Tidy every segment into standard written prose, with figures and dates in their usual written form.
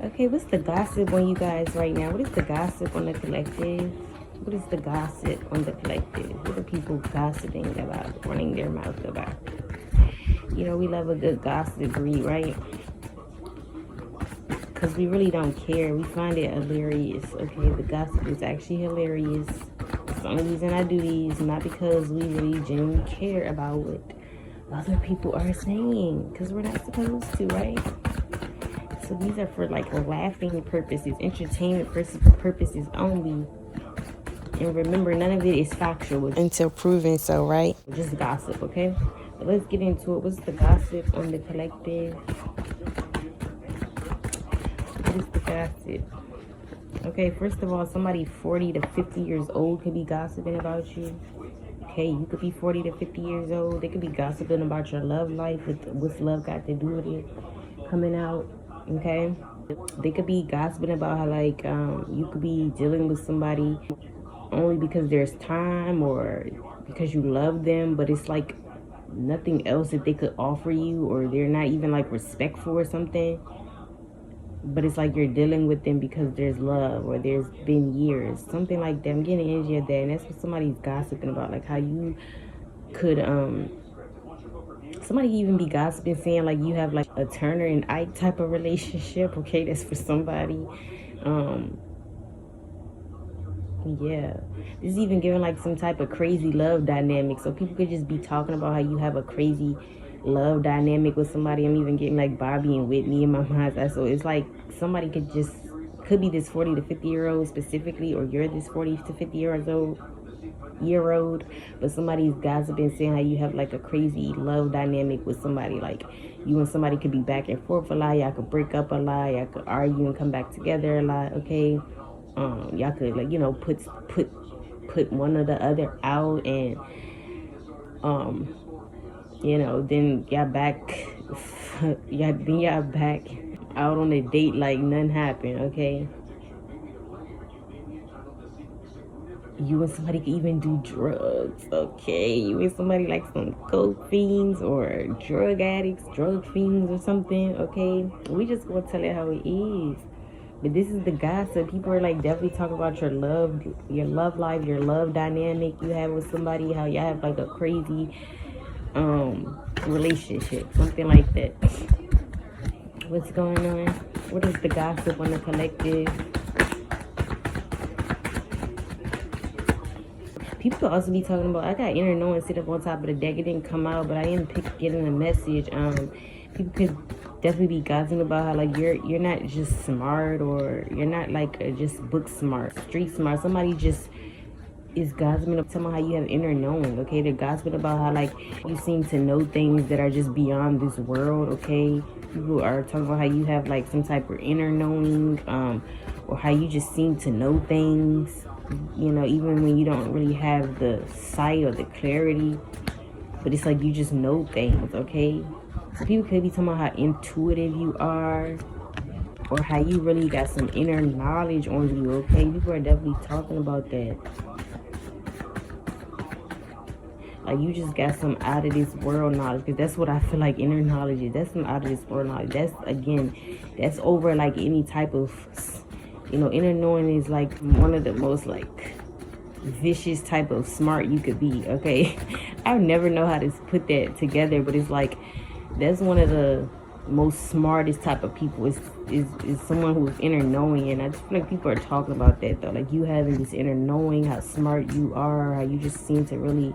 Okay, what's the gossip on you guys right now? What is the gossip on the collective? What is the gossip on the collective? What are people gossiping about, running their mouth about? You know, we love a good gossip read, right? Because we really don't care. We find it hilarious. Okay, the gossip is actually hilarious. It's the only reason I do these, not because we really genuinely care about what other people are saying, because we're not supposed to, right? So these are for like laughing purposes, entertainment purposes only. And remember, none of it is factual until proven so, right? Just gossip, okay? But let's get into it. What's the gossip on the collective? What is the gossip? Okay, first of all, somebody 40 to 50 years old could be gossiping about you. Okay, you could be 40 to 50 years old. They could be gossiping about your love life, with what's love got to do with it coming out. Okay, they could be gossiping about how like you could be dealing with somebody only because there's time or because you love them, but it's like nothing else that they could offer you, or they're not even like respectful or something. But it's like you're dealing with them because there's love, or there's been years, something like that. I'm getting the energy of that, and that's what somebody's gossiping about, like how you could somebody even be gossiping saying like you have like a Turner and Ike type of relationship. Okay, that's for somebody. Yeah, this is even giving like some type of crazy love dynamic, so people could just be talking about how you have a crazy love dynamic with somebody. I'm even getting like Bobby and Whitney in my mind. So it's like somebody could be this 40 to 50 year old specifically, or you're this 40 to 50 years old, but somebody's gossiping saying how you have like a crazy love dynamic with somebody. Like you and somebody could be back and forth a lot, y'all could break up a lot, y'all could argue and come back together a lot. Okay, y'all could like, you know, put one or the other out, and you know, then y'all back y'all back out on a date like nothing happened. Okay, you and somebody could even do drugs. Okay, you and somebody like some coke fiends or drug addicts, drug fiends or something. Okay, we just gonna tell it how it is. But this is the gossip. People are like definitely talking about your love life, your love dynamic you have with somebody, how y'all have like a crazy relationship, something like that. What's going on? What is the gossip on the collective? People could also be talking about, I got inner knowing sit up on top of the deck. It didn't come out, but I am getting a message. People could definitely be gossiping about how like you're not just smart, or you're not like just book smart, street smart. Somebody just is gossiping about how you have inner knowing. Okay, they're gossiping about how like you seem to know things that are just beyond this world. Okay, people are talking about how you have like some type of inner knowing, or how you just seem to know things, you know, even when you don't really have the sight or the clarity, but it's like you just know things. Okay, so people could be talking about how intuitive you are, or how you really got some inner knowledge on you. Okay, people are definitely talking about that. Like you just got some out of this world knowledge, because that's what I feel like inner knowledge is. That's some out of this world knowledge. That's, again, that's over like any type of, you know, inner knowing is like one of the most like vicious type of smart you could be. Okay, I never know how to put that together, but it's like that's one of the most smartest type of people is someone who's inner knowing. And I just feel like people are talking about that though, like you having this inner knowing, how smart you are, how you just seem to really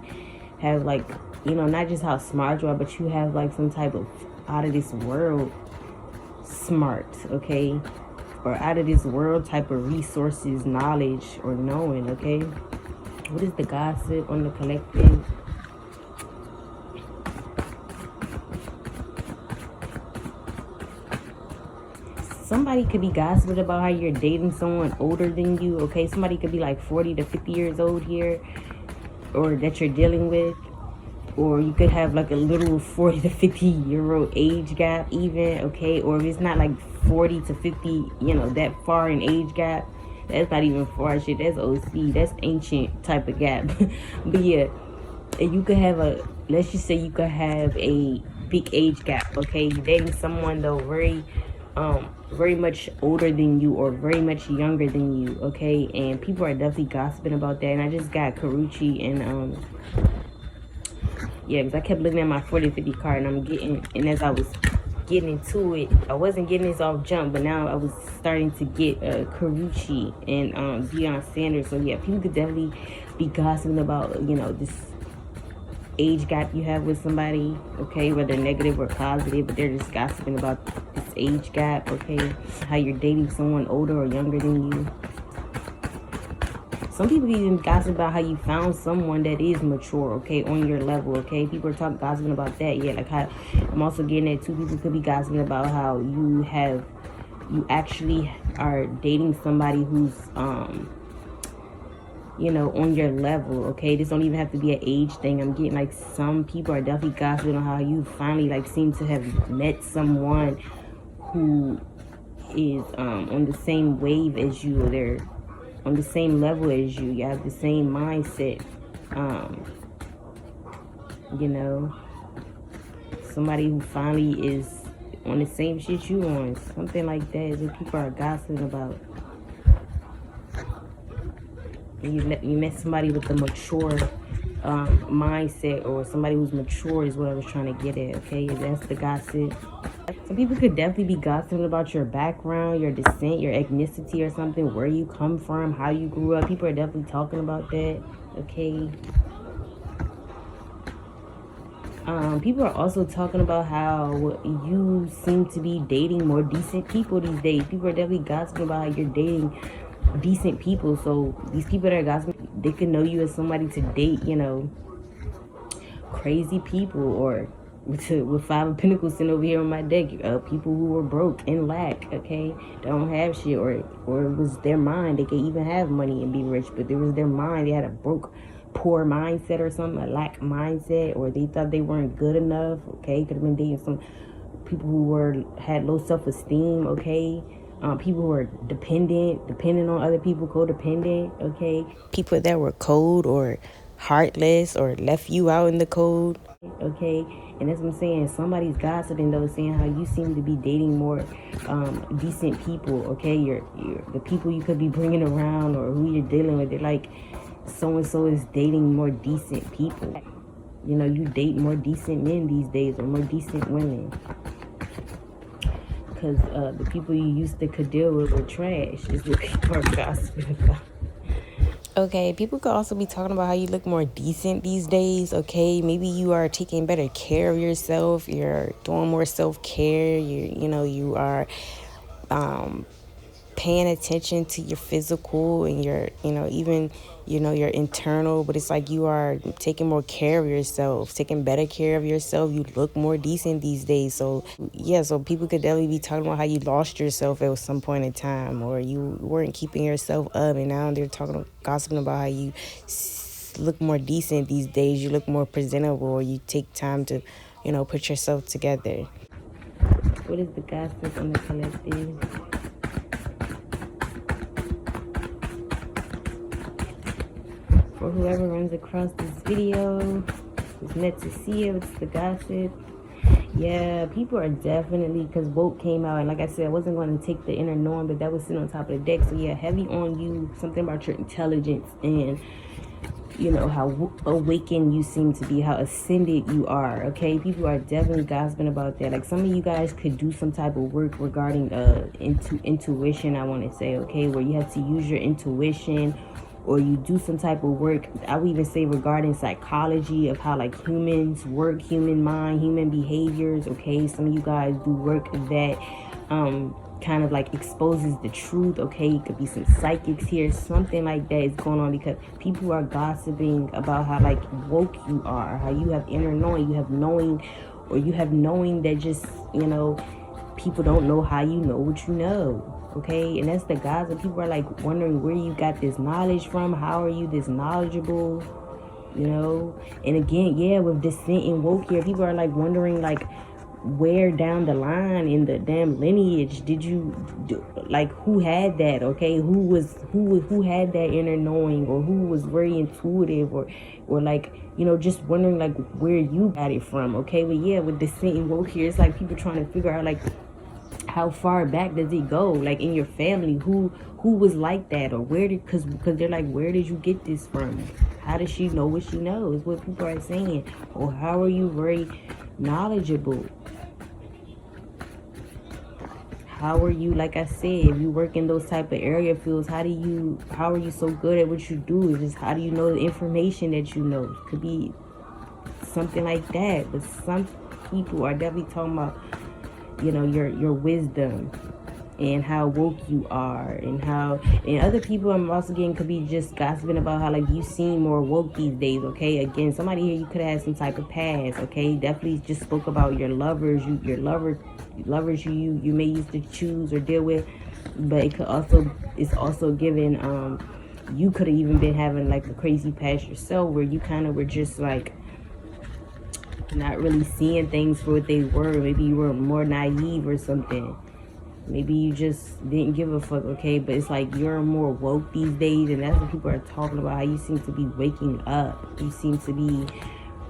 have like, you know, not just how smart you are, but you have like some type of out of this world smart. Okay, or out of this world type of resources, knowledge, or knowing. Okay, what is the gossip on the collective? Somebody could be gossiping about how you're dating someone older than you. Okay, somebody could be like 40 to 50 years old here, or that you're dealing with. Or you could have like a little 40 to 50 year old age gap even. Okay, or if it's not like 40 to 50, you know, that far in age gap, that's not even far shit, that's OC, that's ancient type of gap. But yeah, you could have let's just say you could have a big age gap. Okay, you're dating someone though very very much older than you or very much younger than you, okay? And people are definitely gossiping about that. And I just got Karuchi and yeah, because I kept looking at my 40/50 card, and as I was getting into it, I wasn't getting this off jump, but now I was starting to get Karuchi and Deion Sanders. So yeah, people could definitely be gossiping about, you know, this age gap you have with somebody, okay, whether negative or positive, but they're just gossiping about this age gap, okay, how you're dating someone older or younger than you. Some people even gossip about how you found someone that is mature, okay, on your level, okay. People are gossiping about that. Yeah, like how I'm also getting at, two people could be gossiping about how you actually are dating somebody who's you know, on your level, okay? This don't even have to be an age thing. I'm getting like some people are definitely gossiping on how you finally like seem to have met someone who is on the same wave as you, or they're on the same level as you. You have the same mindset. You know, somebody who finally is on the same shit you on. Something like that is what people are gossiping about. You met somebody with a mature mindset, or somebody who's mature is what I was trying to get at, okay? That's the gossip. Some people could definitely be gossiping about your background, your descent, your ethnicity or something, where you come from, how you grew up. People are definitely talking about that, okay? People are also talking about how you seem to be dating more decent people these days. People are definitely gossiping about how you're dating decent people. So these people that are gossiping, they can know you as somebody to date, you know, crazy people, or with Five of Pentacles sitting over here on my deck, people who were broke and lack, okay, don't have shit, or it was their mind. They could even have money and be rich, but it was their mind. They had a poor mindset or something, a lack mindset, or they thought they weren't good enough, okay. Could have been dating some people who had low self-esteem, okay. People who are dependent on other people, codependent, okay. People that were cold or heartless or left you out in the cold, okay. And that's what I'm saying. Somebody's gossiping though, saying how you seem to be dating more decent people, okay. You're the people you could be bringing around, or who you're dealing with, they're like, so-and-so is dating more decent people. You know, you date more decent men these days, or more decent women, because the people you used to could deal with were trash, is what people are gossiping about. Okay, people could also be talking about how you look more decent these days, okay? Maybe you are taking better care of yourself, you're doing more self-care, you are paying attention to your physical and your, even, your internal, but it's like you are taking more care of yourself, taking better care of yourself. You look more decent these days. So yeah, so people could definitely be talking about how you lost yourself at some point in time, or you weren't keeping yourself up, and now they're gossiping about how you look more decent these days. You look more presentable, or you take time to, put yourself together. What is the gossip on the collective? For whoever runs across this video, it's meant to see it. It's the gossip. Yeah, people are definitely, because woke came out, and like I said, I wasn't going to take the inner norm, but that was sitting on top of the deck. So yeah, heavy on you, something about your intelligence, and how awakened you seem to be, how ascended you are, okay. People are definitely gossiping about that. Like, some of you guys could do some type of work regarding intuition, I want to say, okay, where you have to use your intuition, or you do some type of work, I would even say, regarding psychology, of how like humans work, human mind, human behaviors, okay. Some of you guys do work that kind of like exposes the truth, okay. It could be some psychics here, something like that is going on, because people are gossiping about how like woke you are, how you have inner knowing, you have knowing, or you have knowing that just, people don't know how you know what you know. Okay, and that's the guys that people are like wondering where you got this knowledge from. How are you this knowledgeable? And again, yeah, with descent and woke here, people are like wondering like where down the line in the damn lineage did you do, like who had that? Okay, who had that inner knowing, or who was very intuitive, or like just wondering like where you got it from. Okay, but yeah, with descent and woke here, it's like people trying to figure out like how far back does it go? Like in your family, who was like that, or where did, because they're like, where did you get this from? How does she know what she knows? What people are saying, or how are you very knowledgeable? How are you, like I said, if you work in those type of area fields, how are you so good at what you do? It's just, how do you know the information that you know? Could be something like that. But some people are definitely talking about, you know, your wisdom and how woke you are, and other people I'm also getting could be just gossiping about how, like, you seem more woke these days. Okay, again, somebody here, you could have some type of past. Okay, definitely just spoke about your lovers, lovers you may used to choose or deal with. But it's also given, you could have even been having like a crazy past yourself, where you kind of were just like not really seeing things for what they were. Maybe you were more naive or something. Maybe you just didn't give a fuck, okay? But it's like you're more woke these days, and that's what people are talking about. How you seem to be waking up. You seem to be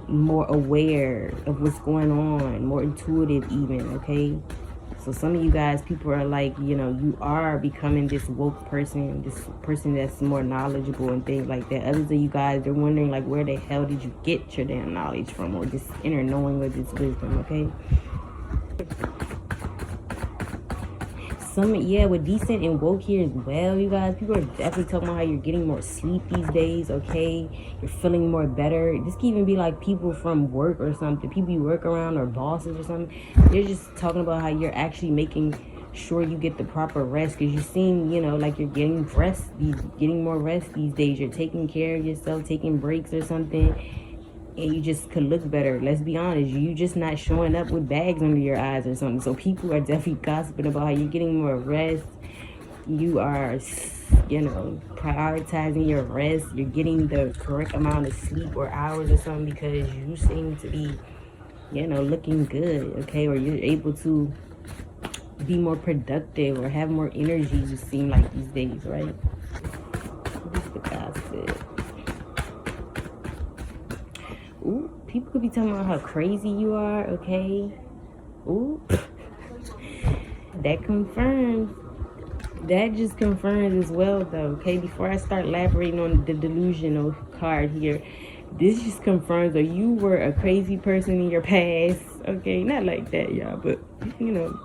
more aware of what's going on, more intuitive even, okay? So some of you guys, people are like, you know, you are becoming this woke person, this person that's more knowledgeable and things like that. Others of you guys, they're wondering, like, where the hell did you get your damn knowledge from, or this inner knowing, or this wisdom, okay? With decent and woke here as well, you guys, people are definitely talking about how you're getting more sleep these days, okay? You're feeling more better. This can even be like people from work or something, people you work around, or bosses or something. They're just talking about how you're actually making sure you get the proper rest, because you seem, you know, like you're getting more rest these days. You're taking care of yourself, taking breaks or something, and you just could look better. Let's be honest, you just not showing up with bags under your eyes or something. So people are definitely gossiping about how you're getting more rest. You are, you know, prioritizing your rest. You're getting the correct amount of sleep or hours or something, because you seem to be, you know, looking good, okay? Or you're able to be more productive or have more energy, you seem like these days, right? What is the gossip? Ooh, people could be talking about how crazy you are, okay? Ooh, that confirms. That just confirms as well, though, okay? Before I start elaborating on the delusional card here, this just confirms that you were a crazy person in your past, okay? Not like that, y'all, but, you know,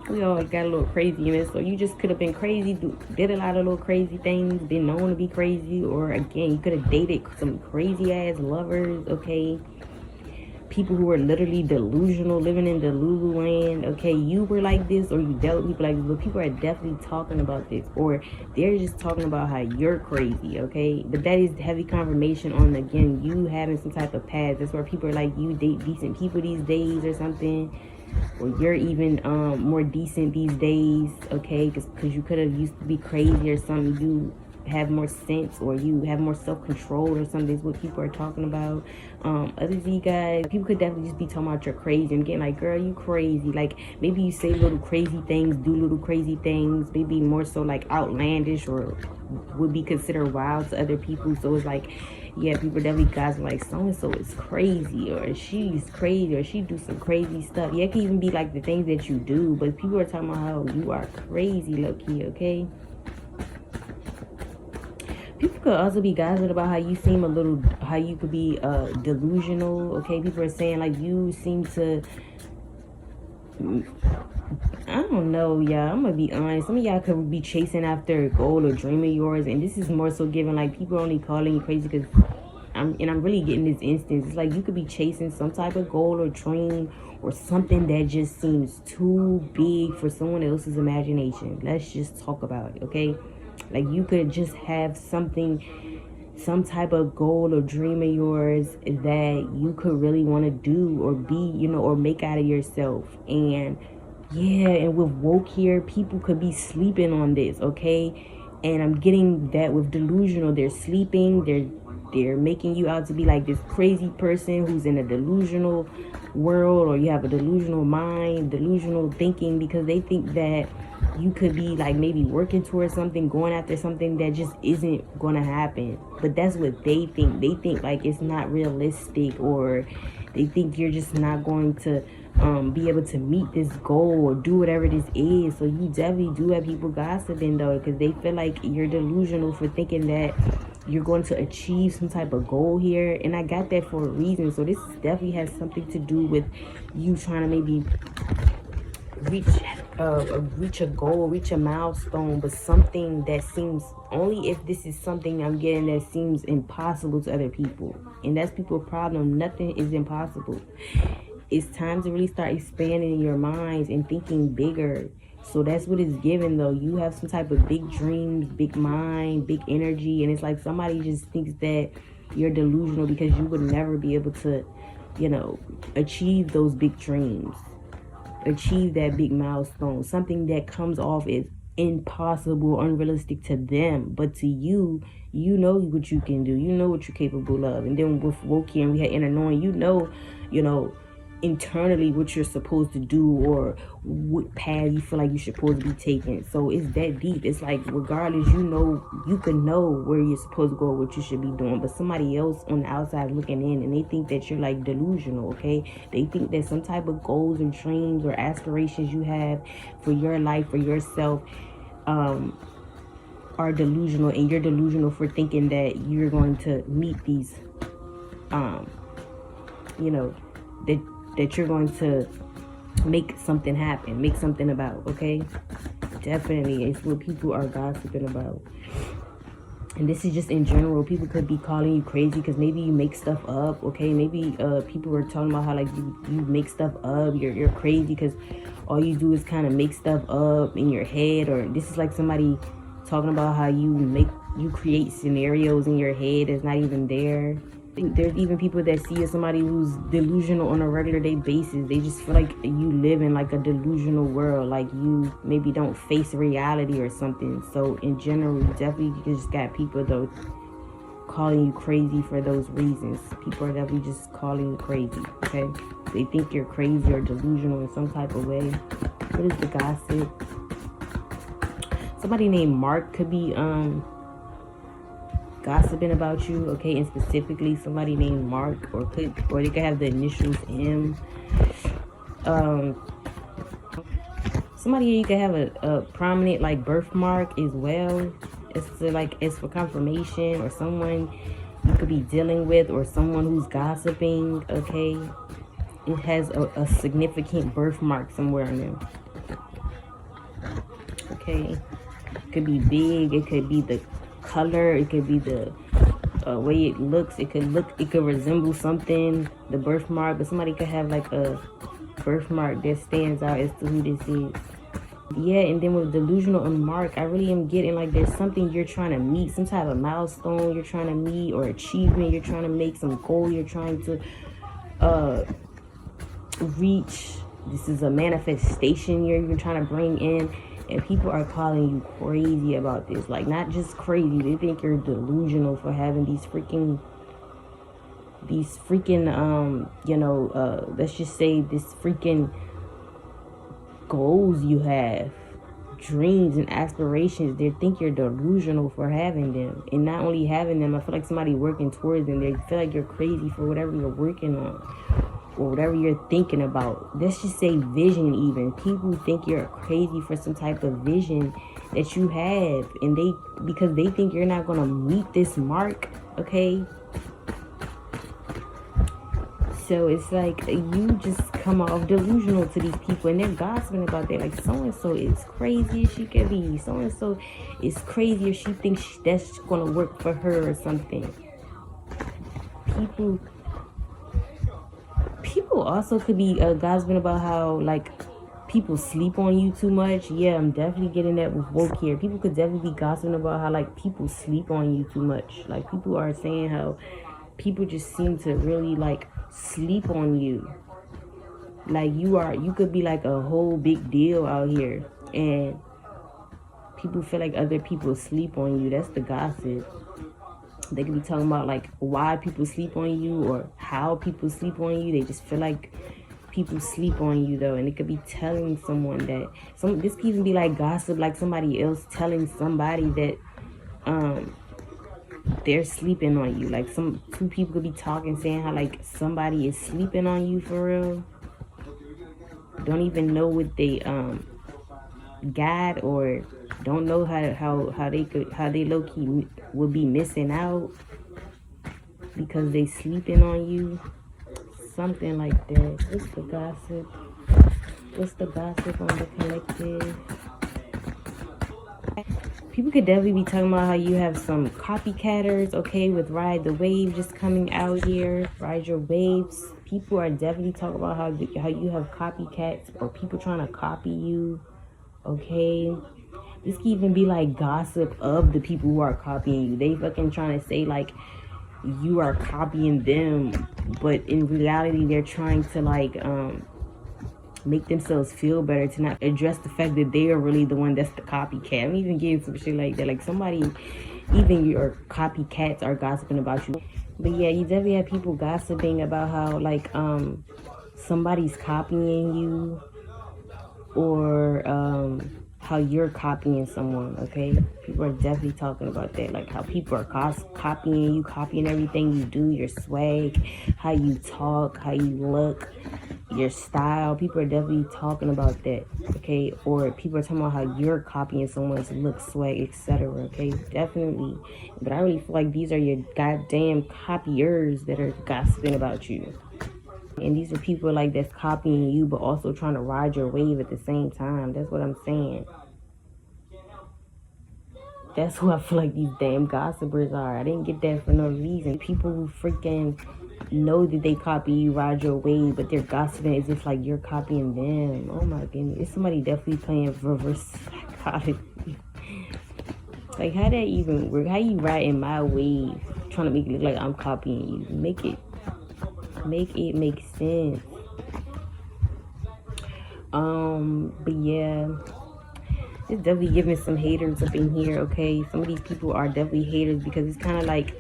we all got a little crazy in it. So you just could have been crazy, did a lot of little crazy things, been known to be crazy, or again, you could have dated some crazy ass lovers, okay? People who were literally delusional, living in Delulu land, okay? You were like this, or you dealt with people like this, but people are definitely talking about this, or they're just talking about how you're crazy, okay? But that is heavy confirmation on, again, you having some type of past. That's where people are like, you date decent people these days or something, or you're even more decent these days, okay? Because you could have used to be crazy or something. You have more sense, or you have more self-control or something, is what people are talking about. Others of you guys, people could definitely just be talking about you're crazy and getting like, girl, you crazy. Like, maybe you say little crazy things, do little crazy things, maybe more so like outlandish, or would be considered wild to other people. So it's like, yeah, people definitely guys like, so-and-so is crazy, or she's crazy, or she do some crazy stuff. Yeah, it can even be like the things that you do, but people are talking about how you are crazy, low-key, okay? People could also be gossiping about how you seem how you could be delusional, okay? People are saying like you seem to, I don't know, y'all. I'm gonna be honest. Some of y'all could be chasing after a goal or dream of yours, and this is more so given like people only calling you crazy because I'm really getting this instance. It's like you could be chasing some type of goal or dream or something that just seems too big for someone else's imagination. Let's just talk about it, okay? Like you could just have some type of goal or dream of yours that you could really want to do or be, you know, or make out of yourself. And yeah, and with woke here, people could be sleeping on this, okay? And I'm getting that with delusional. They're sleeping, they're making you out to be like this crazy person who's in a delusional world, or you have a delusional mind, delusional thinking, because they think that you could be like maybe working towards something, going after something that just isn't gonna happen. But that's what they think. They think like it's not realistic, or they think you're just not going to be able to meet this goal or do whatever this is. So you definitely do have people gossiping though, because they feel like you're delusional for thinking that you're going to achieve some type of goal here. And I got that for a reason. So this definitely has something to do with you trying to maybe reach a goal, reach a milestone, but something that seems, only if this is something I'm getting that seems impossible to other people. And that's people's problem. Nothing is impossible. It's time to really start expanding your minds and thinking bigger. So that's what it's given though. You have some type of big dreams, big mind, big energy, and it's like somebody just thinks that you're delusional because you would never be able to, achieve those big dreams, achieve that big milestone, something that comes off as impossible, unrealistic to them, but to you, you know what you can do, you know what you're capable of. And then with Woki and we had inner knowing, you know internally what you're supposed to do or what path you feel like you're supposed to be taking. So it's that deep. It's like regardless, you can know where you're supposed to go, what you should be doing, but somebody else on the outside looking in and they think that you're like delusional. Okay, they think that some type of goals and dreams or aspirations you have for your life, for yourself, are delusional, and you're delusional for thinking that you're going to meet these that you're going to make something happen, make something about. Okay, definitely it's what people are gossiping about. And this is just in general. People could be calling you crazy because maybe you make stuff up. Okay, maybe people are talking about how like you make stuff up, you're crazy because all you do is kind of make stuff up in your head. Or this is like somebody talking about how you create scenarios in your head that's not even there. There's even people that see as somebody who's delusional on a regular day basis. They just feel like you live in like a delusional world, like you maybe don't face reality or something. So in general, you definitely just got people though calling you crazy for those reasons. People are definitely just calling you crazy. Okay, they think you're crazy or delusional in some type of way. What is the gossip? Somebody named Mark could be gossiping about you, okay, and specifically somebody named Mark, or they could have the initials M. Somebody here, you could have a prominent like birthmark as well. It's for confirmation, or someone you could be dealing with, or someone who's gossiping. Okay, it has a significant birthmark somewhere in them. Okay, it could be big. It could be the color, it could be the way it looks, it could resemble something, the birthmark, but somebody could have like a birthmark that stands out as to who this is. Yeah, and then with delusional and Mark, I really am getting like there's something you're trying to meet, some type of milestone you're trying to meet, or achievement you're trying to make, some goal you're trying to reach. This is a manifestation you're trying to bring in. And people are calling you crazy about this. Like, not just crazy. They think you're delusional for having these freaking, let's just say this freaking goals you have, dreams and aspirations. They think you're delusional for having them. And not only having them, I feel like somebody working towards them. They feel like you're crazy for whatever you're working on, or whatever you're thinking about. Let's just say vision even. People think you're crazy for some type of vision that you have. And because they think you're not going to meet this mark. Okay. So it's like you just come off delusional to these people. And they're gossiping about that. Like, so-and-so is crazy as she can be. So-and-so is crazy if she thinks that's going to work for her or something. People also could be gossiping about how like people sleep on you too much. Yeah, I'm definitely getting that with woke here. People could definitely be gossiping about how like people sleep on you too much. Like people are saying how people just seem to really like sleep on you. Like you could be like a whole big deal out here, and people feel like other people sleep on you. That's the gossip. They could be talking about like why people sleep on you or how people sleep on you. They just feel like people sleep on you though, and it could be telling someone that this could even be like gossip, like somebody else telling somebody that they're sleeping on you. Like two people could be talking, saying how like somebody is sleeping on you for real. don't even know what they got, or don't know how they low-key would be missing out because they sleeping on you. Something like that. What's the gossip? What's the gossip on the collective? People could definitely be talking about how you have some copycatters, okay, with Ride the Wave just coming out here. Ride your waves. People are definitely talking about how you have copycats or people trying to copy you, okay? This can even be like gossip of the people who are copying you. They fucking trying to say like you are copying them, but in reality they're trying to like make themselves feel better, to not address the fact that they are really the one that's the copycat. I'm even getting some shit like that, like somebody, even your copycats are gossiping about you. But yeah, you definitely have people gossiping about how like somebody's copying you, or how you're copying someone, okay? People are definitely talking about that, like how people are copying you, copying everything you do, your swag, how you talk, how you look, your style. People are definitely talking about that, okay? Or people are talking about how you're copying someone's look, swag, etc., okay? Definitely. But I really feel like these are your goddamn copiers that are gossiping about you. And these are people like that's copying you, but also trying to ride your wave at the same time. That's what I'm saying. That's who I feel like these damn gossipers are. I didn't get that for no reason. People who freaking know that they copy you, ride your wave, but they're gossiping as if like you're copying them. Oh my goodness. It's somebody definitely playing reverse psychotic. Like how that even work? How you riding my wave trying to make it look like I'm copying you? Make it make sense. But yeah, it's definitely giving some haters up in here, okay? Some of these people are definitely haters because it's kind of like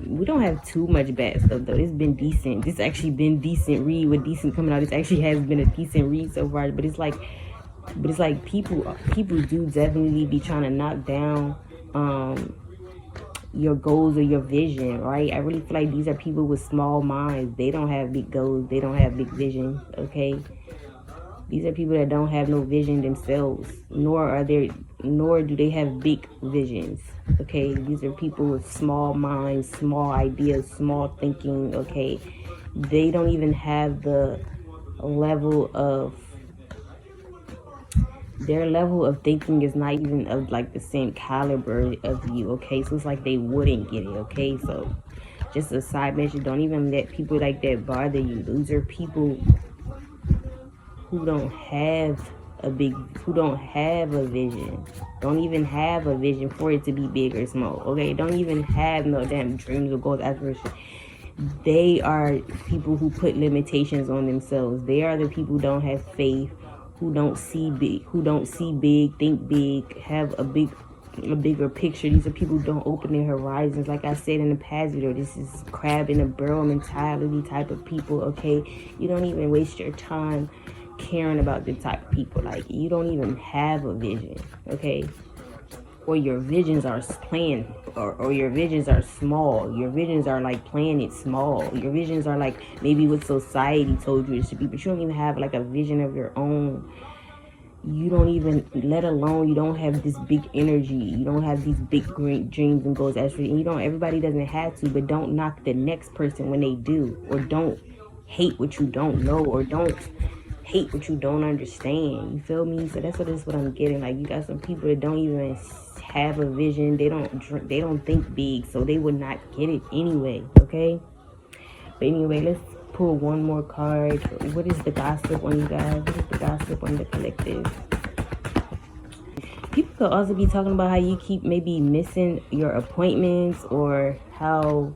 we don't have too much bad stuff though. It's been decent. This actually been decent read with decent coming out. This actually has been a decent read so far, but it's like people do definitely be trying to knock down your goals or your vision, right? I really feel like these are people with small minds. They don't have big goals, they don't have big vision, okay? These are people that don't have no vision themselves, nor do they have big visions, okay? These are people with small minds, small ideas, small thinking, okay? They don't even have the level of, their level of thinking is not even of like the same caliber of you, okay? So it's like they wouldn't get it, okay? So just a side mention, don't even let people like that bother you. Those are people who don't have who don't have a vision, don't even have a vision for it to be big or small, okay? Don't even have no damn dreams or goals, aspirations. They are people who put limitations on themselves. They are the people who don't have faith, who don't see big, think big, have a bigger picture. These are people who don't open their horizons. Like I said in the past video, this is crab in a barrel mentality type of people, okay? You don't even waste your time caring about the type of people. Like, you don't even have a vision, okay? Or your visions are playing, or your visions are small. Your visions are like playing it small. Your visions are like maybe what society told you it should be, but you don't even have like a vision of your own. You don't even, let alone, you don't have this big energy. You don't have these big great dreams and goals. Actually, and you don't, everybody doesn't have to, but don't knock the next person when they do. Or don't hate what you don't know, or don't hate what you don't understand. You feel me? So that's what I'm getting. Like, you got some people that don't even have a vision. They don't think big, so they would not get it anyway, okay? But anyway, let's pull one more card. What is the gossip on you guys? What is the gossip on the collective? People could also be talking about how you keep maybe missing your appointments, or how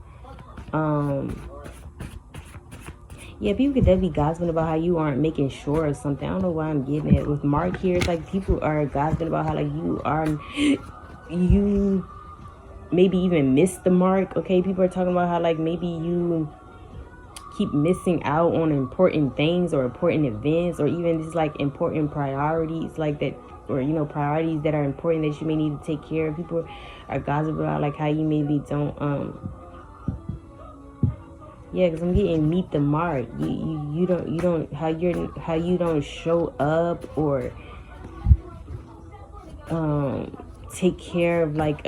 yeah, people could definitely be gossiping about how you aren't making sure of something. I don't know why I'm getting it with Mark here. It's like people are gossiping about how like you maybe even miss the mark, okay? People are talking about how like maybe you keep missing out on important things or important events, or even just like important priorities like that, or you know, priorities that are important that you may need to take care of. People are gossiping about like how you maybe don't Yeah, because I'm getting meet the mark. You don't how you don't show up or take care of like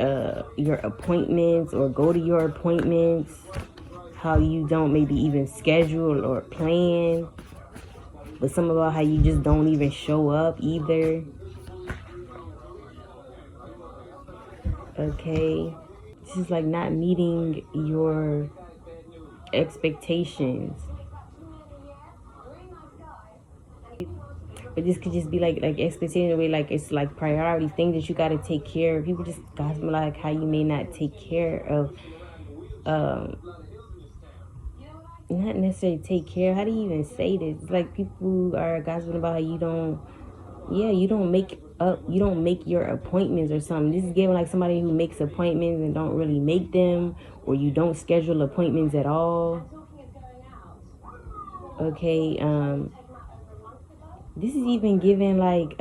your appointments or go to your appointments. How you don't maybe even schedule or plan. But some about how you just don't even show up either. Okay. This is like not meeting your expectations. But this could just be like expectation in a way, like it's like priority thing that you gotta take care of. People just gossip like how you may not take care of um not necessarily take care. How do you even say this? It's like people are gossiping about how you don't, yeah, you don't make your appointments or something. This is giving like somebody who makes appointments and don't really make them, or you don't schedule appointments at all. Okay, this is even giving like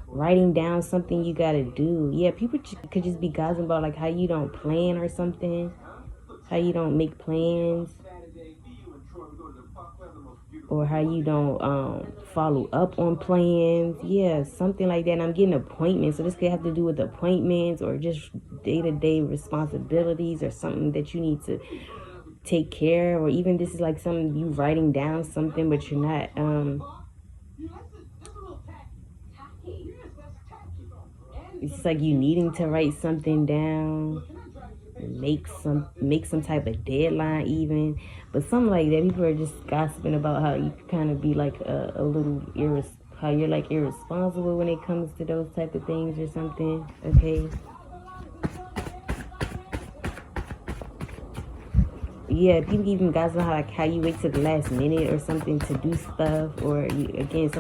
writing down something you gotta do. Yeah, people could just be gossiping about like how you don't plan or something, how you don't make plans, or how you don't follow up on plans. Yeah, something like that. And I'm getting appointments, so this could have to do with appointments or just day-to-day responsibilities or something that you need to take care of, or even this is like something you writing down something but you're not it's like you needing to write something down, make some type of deadline even, but something like that. People are just gossiping about how you kind of be like a little how you're like irresponsible when it comes to those type of things or something. Okay, yeah, people even gossip about like how you wait to the last minute or something to do stuff, or you, again,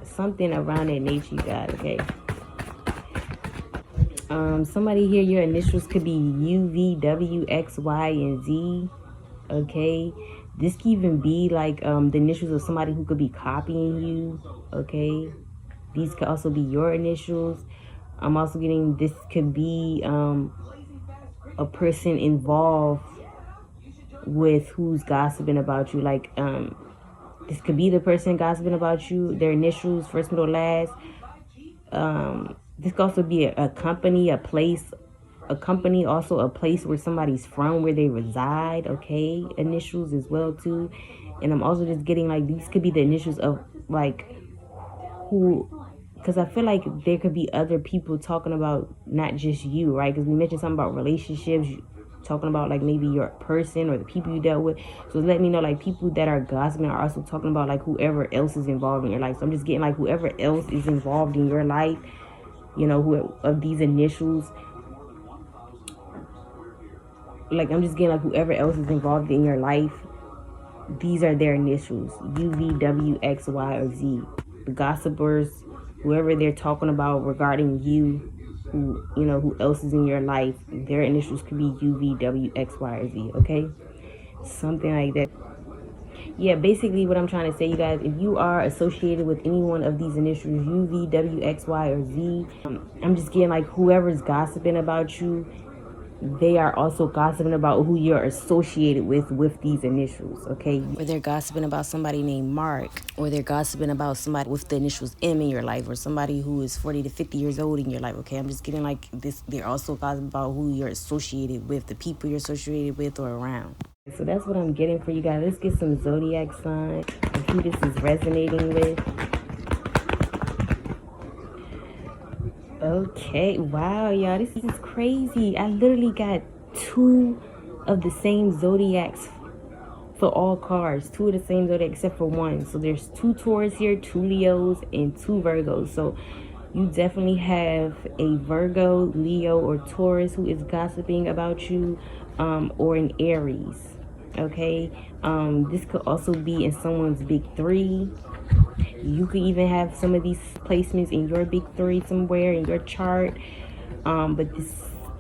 something around that nature you got. Okay, somebody here, your initials could be U, V, W, X, Y, and Z. Okay, this could even be like the initials of somebody who could be copying you. Okay, these could also be your initials. I'm also getting this could be a person involved with who's gossiping about you. Like this could be the person gossiping about you, their initials, first, middle, last. This could also be a company, a place, a company, also a place where somebody's from, where they reside. Okay, initials as well too. And I'm also just getting like these could be the initials of like who, because I feel like there could be other people talking about not just you, right? Because we mentioned something about relationships, talking about like maybe your person or the people you dealt with. So let me know like people that are gossiping are also talking about like whoever else is involved in your life. So I'm just getting like whoever else is involved in your life, you know, who of these initials. Like I'm just getting like whoever else is involved in your life, these are their initials: U, V, W, X, Y, or Z. The gossipers, whoever they're talking about regarding you, who, you know, who else is in your life, their initials could be U, V, W, X, Y, or Z. Okay, something like that. Yeah, basically what I'm trying to say, you guys, if you are associated with any one of these initials, U, V, W, X, Y, or Z, I'm just getting like whoever's gossiping about you, they are also gossiping about who you're associated with these initials. Okay, or they're gossiping about somebody named Mark, or they're gossiping about somebody with the initials M in your life, or somebody who is 40 to 50 years old in your life. Okay, I'm just getting like this. They're also gossiping about who you're associated with, the people you're associated with or around. So that's what I'm getting for you guys. Let's get some zodiac signs and who this is resonating with. Okay, wow, y'all, this is crazy. I literally got two of the same zodiacs for all cards. Two of the same zodiac except for one. So there's two Taurus here, two Leos, and two Virgos. So you definitely have a Virgo, Leo, or Taurus who is gossiping about you, or an Aries. Okay, this could also be in someone's big three. You could even have some of these placements in your big three somewhere in your chart. But this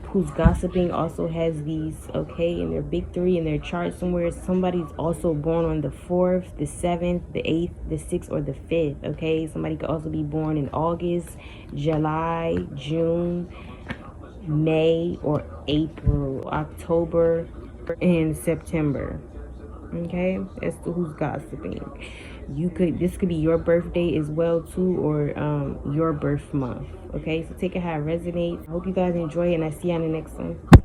who's gossiping also has these, okay, in their big three in their chart somewhere. Somebody's also born on the 4th, the 7th, the 8th, the 6th, or the 5th. Okay, somebody could also be born in August, July, June, May, or April, October, and September. Okay, that's who's gossiping. This could be your birthday as well too, or your birth month. Okay, so take it how it resonates. I hope you guys enjoy it, and I see you on the next one.